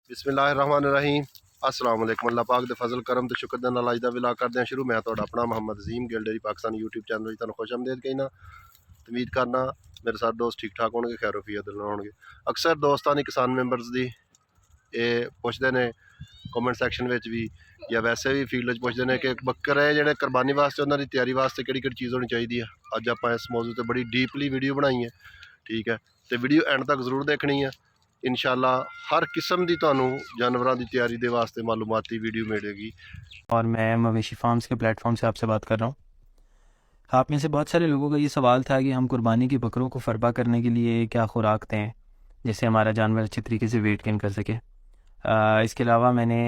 बिस्मिल्लाहिर्रहमानिर्रहीम। अस्सलाम वालेकुम। अल्लाह पाक दे फजल करम ते शुक्र दे नाल अज दा विला करदे हैं शुरू। मैं तुहाडा अपना Mohammad Azeem Gill dairy Pakistan YouTube channel तुहानूं खुश आमदीद कहना। उम्मीद करना मेरे सारे दोस्त ठीक ठाक होंगे, खैर वफियत होंगे। अक्सर दोस्तां किसान मैंबर्स दी पुछदे ने कमेंट सैक्शन में भी या वैसे भी फील्ड पुछते हैं कि बकरे जिहड़े कुरबानी वास्ते उन्हां दी तैयारी वास्ते किहड़ी किहड़ी चीज़ होनी चाहिए है। अज आपां इस मौजू ते बड़ी डीपली वीडियो बनाई है, ठीक है। तो वीडियो एंड तक जरूर देखनी है। इंशाल्लाह हर किस्म की तुहानूं जानवरों की तैयारी के वास्ते मालूमाती वीडियो मिलेगी। और मैं मवेशी फार्म्स के प्लेटफॉर्म से आपसे बात कर रहा हूँ। आप में से बहुत सारे लोगों का ये सवाल था कि हम कुर्बानी की बकरों को फरबा करने के लिए क्या खुराक दें जिससे हमारा जानवर अच्छे तरीके से वेट गेन कर सके। इसके अलावा मैंने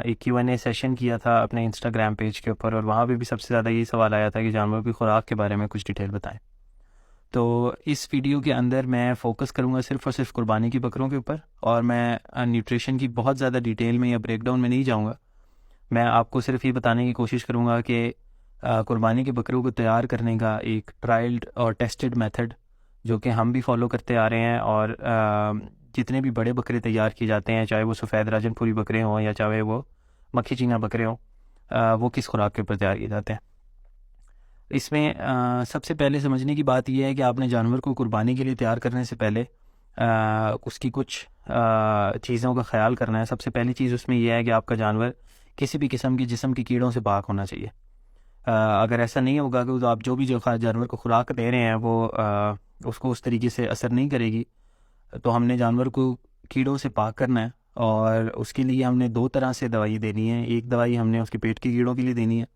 एक Q&A सेशन किया था अपने इंस्टाग्राम पेज के ऊपर, और वहाँ पे भी सबसे ज़्यादा यही सवाल आया था कि जानवरों की खुराक के बारे में कुछ डिटेल बताएं। तो इस वीडियो के अंदर मैं फ़ोकस करूँगा सिर्फ़ और सिर्फ कुर्बानी की बकरों के ऊपर, और मैं न्यूट्रिशन की बहुत ज़्यादा डिटेल में या ब्रेकडाउन में नहीं जाऊँगा। मैं आपको सिर्फ ये बताने की कोशिश करूँगा कि कुर्बानी के बकरों को तैयार करने का एक ट्रायल्ड और टेस्टेड मेथड जो कि हम भी फॉलो करते आ रहे हैं, और जितने भी बड़े बकरे तैयार किए जाते हैं, चाहे वो सफ़ेद राजनपुरी बकरे हों या चाहे वो मक्खी चीना बकरे हों, वो किस खुराक के ऊपर तैयार किए जाते हैं। इसमें सबसे पहले समझने की बात यह है कि आपने जानवर को कुर्बानी के लिए तैयार करने से पहले उसकी कुछ चीज़ों का ख्याल करना है। सबसे पहली चीज़ उसमें यह है कि आपका जानवर किसी भी किस्म की जिस्म की कीड़ों से पाक होना चाहिए। अगर ऐसा नहीं होगा कि तो आप जो भी जानवर को खुराक दे रहे हैं वो उसको उस तरीके से असर नहीं करेगी। तो हमने जानवर को कीड़ों से पाक करना है, और उसके लिए हमने दो तरह से दवाई देनी है। एक दवाई हमने उसके पेट के कीड़ों के लिए देनी है,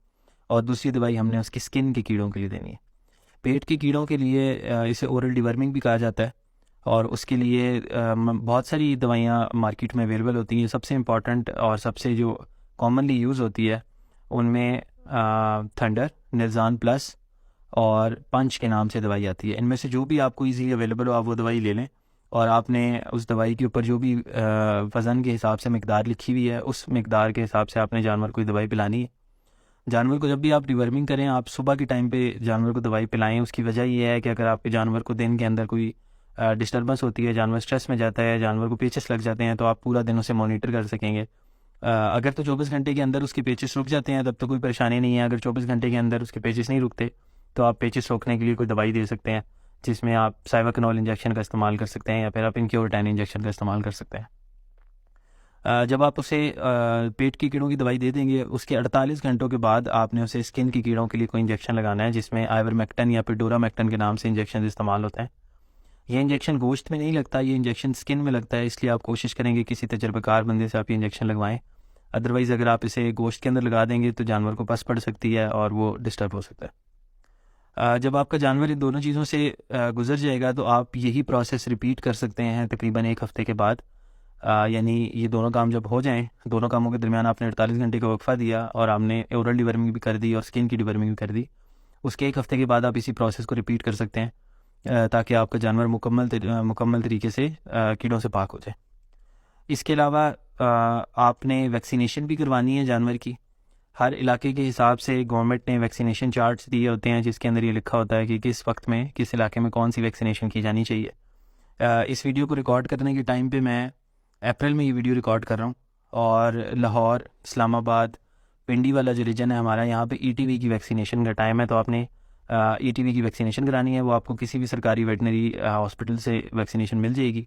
और दूसरी दवाई हमने उसकी स्किन के कीड़ों के लिए देनी है। पेट के कीड़ों के लिए इसे ओरल डिवर्मिंग भी कहा जाता है, और उसके लिए बहुत सारी दवाइयाँ मार्केट में अवेलेबल होती हैं। सबसे इम्पॉर्टेंट और सबसे जो कॉमनली यूज़ होती है उनमें थंडर, निज़ान प्लस और पंच के नाम से दवाई आती है। इनमें से जो भी आपको इजीली अवेलेबल हो आप वो दवाई ले लें, और आपने उस दवाई के ऊपर जो भी वज़न के हिसाब से मिकदार लिखी हुई है उस मिकदार के हिसाब से आपने जानवर को दवाई पिलानी है। जानवर को जब भी आप डिवर्मिंग करें आप सुबह के टाइम पे जानवर को दवाई पिलाएं। उसकी वजह यह है कि अगर आपके जानवर को दिन के अंदर कोई डिस्टर्बेंस होती है, जानवर स्ट्रेस में जाता है, जानवर को पेचेस लग जाते हैं, तो आप पूरा दिन उसे मॉनिटर कर सकेंगे। अगर तो 24 घंटे के अंदर उसके पेचेस रुक जाते हैं तब तो कोई परेशानी नहीं है। अगर 24 घंटे के अंदर उसके पेचेस नहीं रुकते तो आप पेचेस रोकने के लिए कोई दवाई दे सकते हैं, जिसमें आप साइवाकनोल इंजेक्शन का इस्तेमाल कर सकते हैं, या फिर आप इनक्योर 10 इंजेक्शन का इस्तेमाल कर सकते हैं। जब आप उसे पेट की कीड़ों की दवाई दे देंगे उसके 48 घंटों के बाद आपने उसे स्किन की कीड़ों के लिए कोई इंजेक्शन लगाना है, जिसमें आइवरमेक्टिन या फिर डोरामेक्टिन के नाम से इंजेक्शन इस्तेमाल होते हैं। ये इंजेक्शन गोश्त में नहीं लगता, ये इंजेक्शन स्किन में लगता है, इसलिए आप कोशिश करेंगे किसी तजर्बेकार बंदे से आप ये इंजेक्शन लगवाएं। अदरवाइज़ अगर आप इसे गोश्त के अंदर लगा देंगे तो जानवर को पस पड़ सकती है और वो डिस्टर्ब हो सकता है। जब आपका जानवर इन दोनों चीज़ों से गुजर जाएगा तो आप यही प्रोसेस रिपीट कर सकते हैं तकरीबन 1 हफ़्ते के बाद। यानी ये दोनों काम जब हो जाएं, दोनों कामों के दरमियान आपने 48 घंटे का वक्फा दिया और आपने ओरल डिवर्मिंग भी कर दी और स्किन की डिवर्मिंग भी कर दी, उसके 1 हफ़्ते के बाद आप इसी प्रोसेस को रिपीट कर सकते हैं, ताकि आपका जानवर मुकम्मल तरीके से कीड़ों से पाक हो जाए। इसके अलावा आपने वैक्सीनेशन भी करवानी है जानवर की। हर इलाके के हिसाब से गवर्नमेंट ने वैक्सीनेशन चार्ट्स दिए होते हैं, जिसके अंदर ये लिखा होता है कि किस वक्त में किस इलाके में कौन सी वैक्सीनेशन की जानी चाहिए। इस वीडियो को रिकॉर्ड करने के टाइम पे मैं अप्रैल में ये वीडियो रिकॉर्ड कर रहा हूँ, और लाहौर, इस्लामाबाद, पिंडी वाला जो रीजन है हमारा, यहाँ पे ETV की वैक्सीनेशन का टाइम है। तो आपने ETV की वैक्सीनेशन करानी है। वो आपको किसी भी सरकारी वेटनरी हॉस्पिटल से वैक्सीनेशन मिल जाएगी।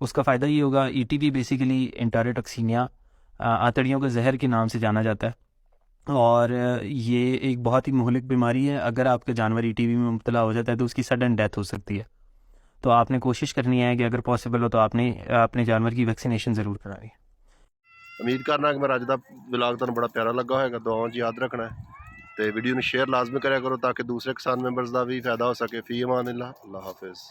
उसका फ़ायदा ये होगा, ETV बेसिकली इंटारोटॉक्सिनिया, आंतड़ियों के जहर के नाम से जाना जाता है, और ये एक बहुत ही मुहलिक बीमारी है। अगर आपका जानवर ETV में मुब्तला हो जाता है तो उसकी सडन डेथ हो सकती है। तो आपने कोशिश करनी है कि अगर पॉसिबल हो तो आपने अपने जानवर की वैक्सीनेशन ज़रूर करानी है। उम्मीद करना कि मेरा अज का ब्लॉग तुहानूं बड़ा प्यारा लगा होगा। दुआओं च याद रखना है तो वीडियो में शेयर लाजमी करा करो ताकि दूसरे किसान मैंबर्स का भी फायदा हो सके। फी अमान अल्लाह, अल्लाह हाफिज़।